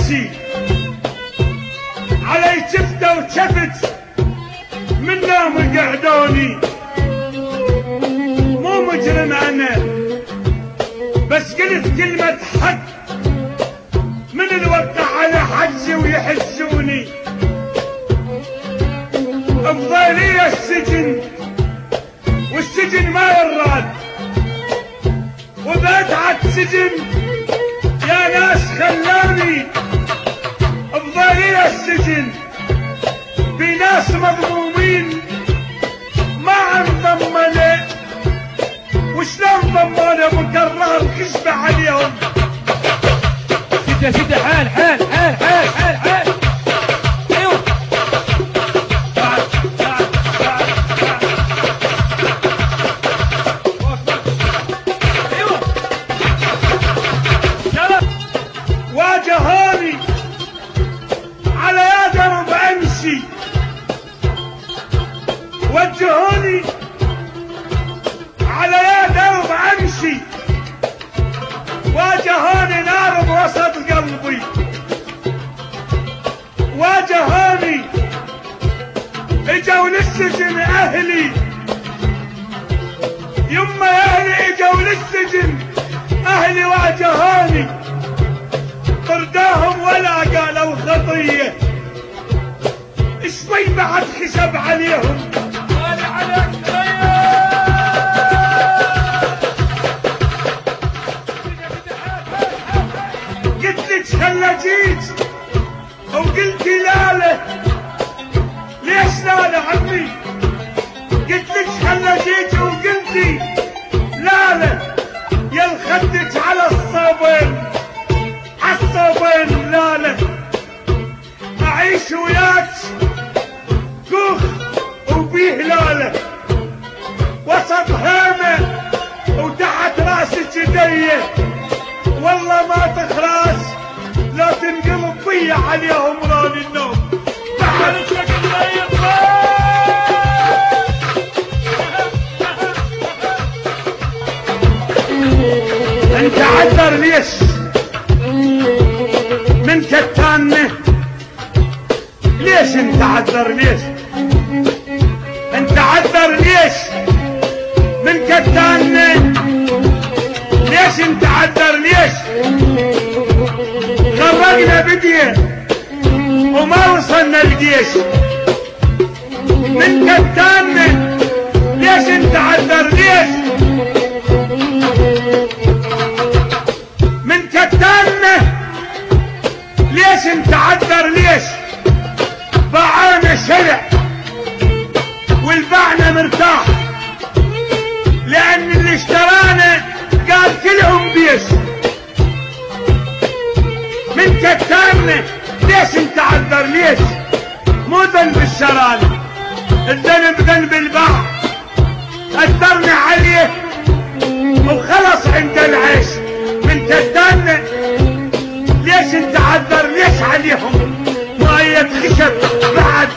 بأنسي علي شفته وشفت منهم قعدوني. مو مجرم انا بس قلت كلمة حق من الوقع على حجي ويحسوني. افضلي السجن والسجن ما يراد، وبدعة سجن يا ناس خلاني. افضلي السجن بناس مظلومين ما انضم له، وشلون ضمونه مكرر كشبه عليهم. سده حال حال حال حال حال حال. ايوه تعال تعال تعال تعال. ايوه يلا. واجهوني على يا درب امشي، وجهوني على يا درب امشي، واجهوني نار بوسط قلبي، واجهوني اجوا للسجن اهلي، يما اهلي اجوا للسجن اهلي واجهوني، طرداهم ولا قالوا خطيه، شوي بعد خشب عليهم. مالي عليك قلت لك هلا جيت وقلتي لا لا، ليش لا لا عمي؟ قلت لك هلا جيت وقلتي لا لا، يا خدك على الصوبين عالصوبين لا لا، اعيش وياك كوخ وبيه لا لا، وسط هامه وتحت راسك ايديه، والله ما تخراس لو تنقلب بيا عليهم راني النوم. تعالك انت عذر ليش من كتانه؟ ليش انت عذر ليش؟ انت عذر ليش من كتانه؟ ليش انت عذر ليش؟ غرقنا بديه وما وصلنا الجيش من كتانه. ليش انت عذر ليش من كتانه؟ ليش انت عذر ليش؟ باعانا شرع والبعنا مرتاح، لان اللي اشترانا قال كلهم بيش من كتانه. ليش انت عذر ليش؟ مو ذنب الشراني، الذنب ذنب الباع، اثرنا عليه وخلص عند العيش من كتانه. ليش انت عذر ليش عليهم؟ ماية خشب بعد